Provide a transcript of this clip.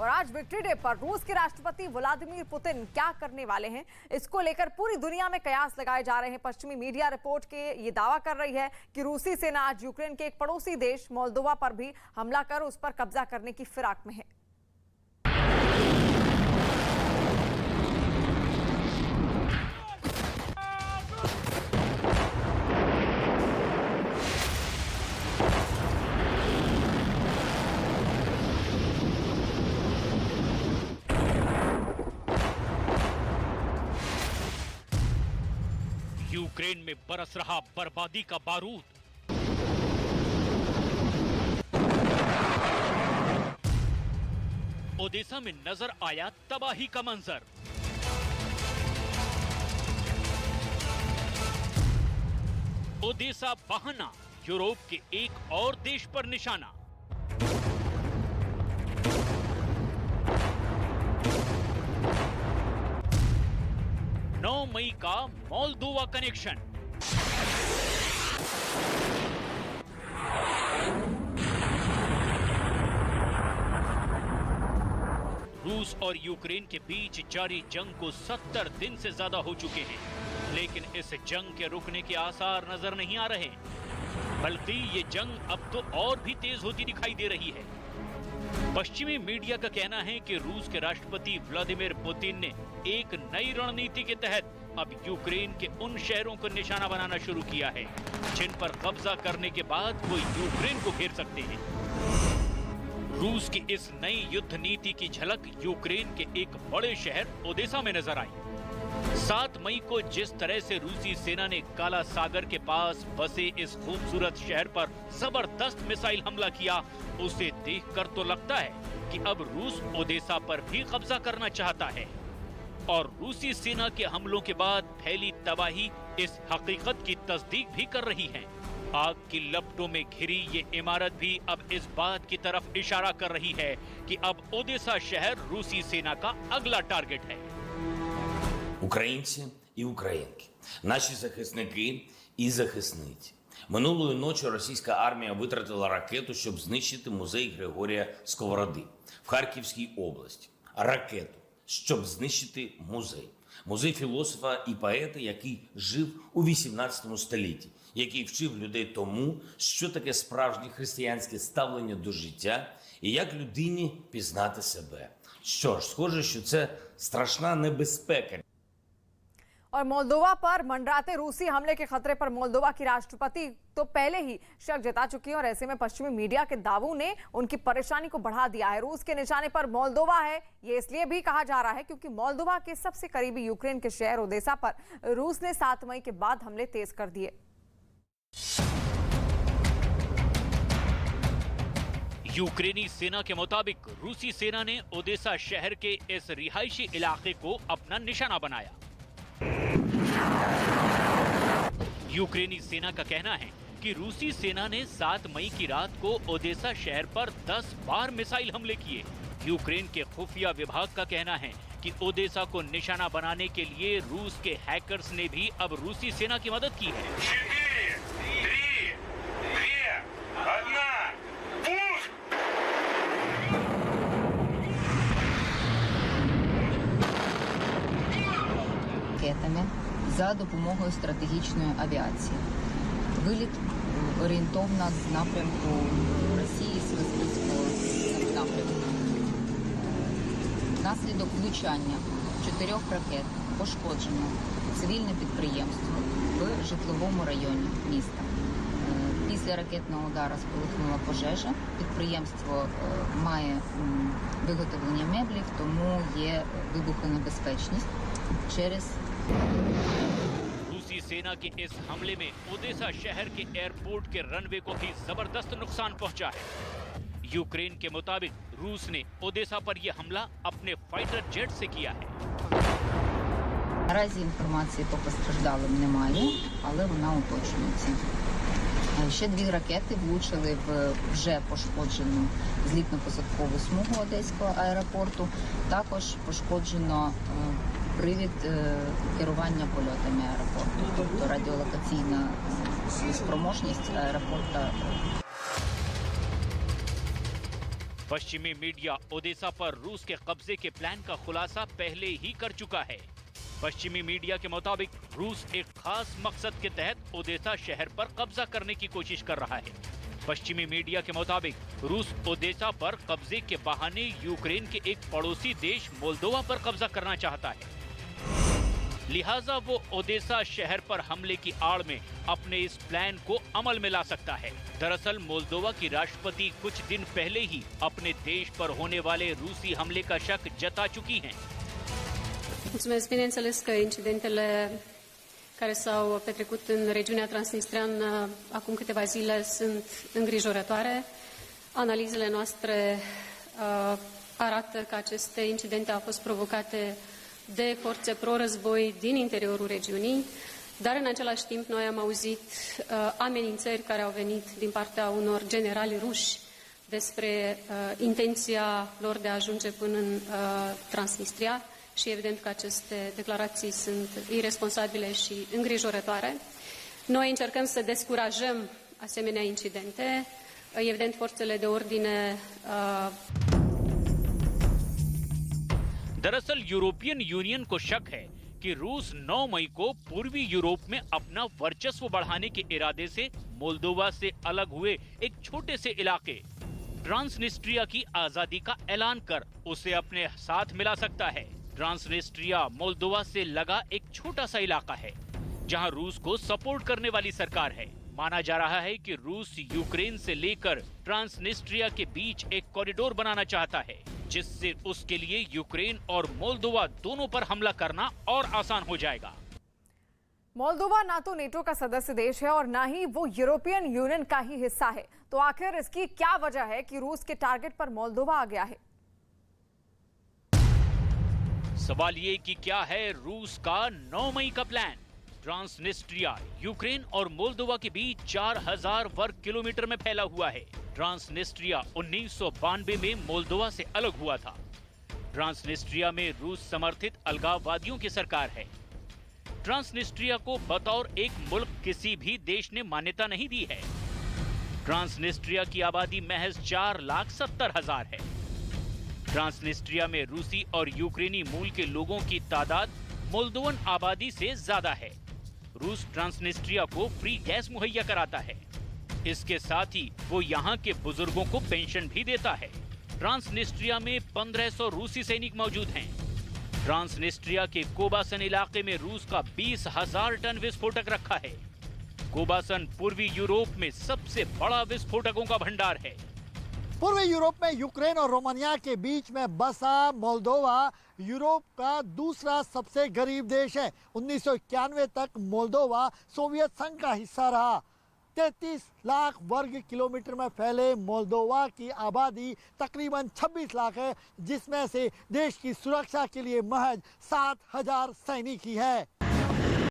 और आज victory day पर रूस के राष्ट्रपति व्लादिमीर पुतिन क्या करने वाले हैं, इसको लेकर पूरी दुनिया में कयास लगाए जा रहे हैं। पश्चिमी मीडिया रिपोर्ट के ये दावा कर रही है कि रूसी सेना आज यूक्रेन के एक पड़ोसी देश मोल्दोवा पर भी हमला कर उस पर कब्जा करने की फिराक में है। यूक्रेन में बरस रहा बर्बादी का बारूद। ओडेसा में नजर आया तबाही का मंजर। ओडेसा बहाना यूरोप के एक और देश पर निशाना। मई का मोल्दोवा कनेक्शन। रूस और यूक्रेन के बीच जारी जंग को 70 दिन से ज्यादा हो चुके हैं, लेकिन इस जंग के रुकने के आसार नजर नहीं आ रहे, बल्कि ये जंग अब तो और भी तेज होती दिखाई दे रही है। पश्चिमी मीडिया का कहना है कि रूस के राष्ट्रपति व्लादिमीर पुतिन ने एक नई रणनीति के तहत अब यूक्रेन के उन शहरों को निशाना बनाना शुरू किया है जिन पर कब्जा करने के बाद वो यूक्रेन को घेर सकते हैं। रूस की इस नई युद्ध नीति की झलक यूक्रेन के एक बड़े शहर ओडेसा में नजर आई। 7 मई को जिस तरह से रूसी सेना ने काला सागर के पास बसे इस खूबसूरत शहर पर जबरदस्त मिसाइल हमला किया, उसे देखकर तो लगता है कि अब रूस ओडेसा पर भी कब्जा करना चाहता है। और रूसी सेना के हमलों के बाद फैली तबाही इस हकीकत की तस्दीक भी कर रही है। आग की लपटों में घिरी ये इमारत भी अब इस बात की तरफ इशारा कर रही है कि अब ओडेसा शहर रूसी सेना का अगला टारगेट है। Українці і українки, наші захисники і захисниці. Минулої ночі російська армія витратила ракету, щоб знищити музей Григорія Сковороди в Харківській області. Ракету, щоб знищити музей. Музей філософа і поета, який жив у 18 столітті, який вчив людей тому, що таке справжнє християнське ставлення до життя і як людині пізнати себе. Що ж, схоже, що це страшна небезпека. और मोल्दोवा पर मंडराते रूसी हमले के खतरे पर मोल्दोवा की राष्ट्रपति तो पहले ही शक जता चुकी है और ऐसे में पश्चिमी मीडिया के दावों ने उनकी परेशानी को बढ़ा दिया है। रूस के निशाने पर मोल्दोवा है, ये इसलिए भी कहा जा रहा है क्योंकि मोल्दोवा के सबसे करीबी यूक्रेन के शहर ओडेसा पर रूस ने 7 मई के बाद हमले तेज कर दिए। यूक्रेनी सेना के मुताबिक रूसी सेना ने ओडेसा शहर के इस रिहायशी इलाके को अपना निशाना बनाया। यूक्रेनी सेना का कहना है कि रूसी सेना ने 7 मई की रात को ओडेसा शहर पर 10 बार मिसाइल हमले किए। यूक्रेन के खुफिया विभाग का कहना है कि ओडेसा को निशाना बनाने के लिए रूस के हैकर्स ने भी अब रूसी सेना की मदद की है। 4 ракетами за допомогою стратегічної авіації. Виліт орієнтовно з напрямку Росії, з Каспійського напрямку. Внаслідок влучання 4 ракет пошкоджено цивільне підприємство в житловому районі міста. Після ракетного удару спалахнула пожежа. Підприємство має виготовлення меблів, тому є вибухонебезпечність через रूसी सेना के इस हमले में ओडेसा शहर के एयरपोर्ट के रनवे को भी जबरदस्त नुकसान पहुंचा है। यूक्रेन के मुताबिक रूस ने ओडेसा पर यह हमला अपने फाइटर जेट से किया है। Наразі інформації по постраждалим немає, але вона уточнюється. Ще 2 ракети влучили в вже пошкоджену злітно-посадкову смугу Одеського аеропорту. Також пошкоджено привід керування польотами аеропорту, тобто радіолокаційна спроможність аеропорту. पश्चिमी मीडिया ओडेसा पर रूस के कब्जे के प्लान का खुलासा पहले ही कर चुका है। पश्चिमी मीडिया के मुताबिक रूस एक खास मकसद के तहत ओडेसा शहर पर कब्जा करने की कोशिश कर रहा है। पश्चिमी मीडिया के मुताबिक रूस ओडेसा पर कब्जे के बहाने यूक्रेन के एक पड़ोसी देश मोल्दोवा पर कब्जा करना चाहता है। लिहाजा वो ओडेसा शहर पर हमले की आड़ में अपने इस प्लान को अमल में ला सकता है। दरअसल मोल्दोवा की राष्ट्रपति कुछ दिन पहले ही अपने देश पर होने वाले रूसी हमले का शक जता चुकी हैं। Mulțumesc, bineînțeles că incidentele care s-au petrecut în regiunea transnistreană acum câteva zile sunt îngrijorătoare. Analizele noastre arată că aceste incidente au fost provocate de forțe pro-război din interiorul regiunii, dar în același timp noi am auzit amenințări care au venit din partea unor generali ruși despre intenția lor de a ajunge până în Transnistria și evident că aceste declarații sunt irresponsabile și îngrijorătoare. Noi încercăm să descurajăm asemenea incidente. Evident, forțele de ordine दरअसल European union को शक है कि रूस 9 मई को पूर्वी Europe में अपना वर्चस्व बढ़ाने के इरादे से मोल्दोवा से अलग हुए एक छोटे से इलाके ट्रांसनिस्ट्रिया की आजादी का ऐलान कर उसे अपने साथ मिला सकता है। ट्रांसनिस्ट्रिया मोल्दोवा से लगा एक छोटा सा इलाका है जहां रूस को सपोर्ट करने वाली सरकार है। माना जा रहा है कि रूस यूक्रेन से लेकर ट्रांसनिस्ट्रिया के बीच एक कॉरिडोर बनाना चाहता है, जिससे उसके लिए यूक्रेन और मोल्दोवा दोनों पर हमला करना और आसान हो जाएगा। मोल्दोवा ना तो नेटो का सदस्य देश है और ना ही वो यूरोपियन यूनियन का ही हिस्सा है, तो आखिर इसकी क्या वजह है कि रूस के टारगेट पर मोल्दोवा आ गया है? सवाल ये कि क्या है रूस का 9 मई का प्लान। ट्रांसनिस्ट्रिया यूक्रेन और मोल्दोवा के बीच 4000 वर्ग किलोमीटर में फैला हुआ है। ट्रांसनिस्ट्रिया 1992 में मोल्दोवा से अलग हुआ था। ट्रांसनिस्ट्रिया में रूस समर्थित अलगाववादियों की सरकार है। ट्रांसनिस्ट्रिया को बतौर एक मुल्क किसी भी देश ने मान्यता नहीं दी है। ट्रांसनिस्ट्रिया की आबादी महज 4,70,000 है। ट्रांसनिस्ट्रिया में रूसी और यूक्रेनी मूल के लोगों की तादाद मोल्दोवन आबादी से ज्यादा है। रूस ट्रांसनिस्ट्रिया को फ्री गैस मुहैया कराता है। इसके साथ ही वो यहाँ के बुजुर्गों को पेंशन भी देता है। ट्रांसनिस्ट्रिया में 1500 रूसी सैनिक मौजूद हैं। ट्रांसनिस्ट्रिया के कोबासन इलाके में रूस का 20,000 टन विस्फोटक रखा है। कोबासन पूर्वी यूरोप में सबसे बड़ा विस्फोटकों का भंडार है। पूर्वी यूरोप में यूक्रेन और रोमानिया के बीच में बसा मोल्दोवा यूरोप का दूसरा सबसे गरीब देश है। 1991 तक मोल्दोवा सोवियत संघ का हिस्सा रहा। 33 लाख वर्ग किलोमीटर में फैले मोल्दोवा की आबादी तकरीबन 26 लाख है, जिसमें से देश की सुरक्षा के लिए महज 7,000 सैनिक ही है।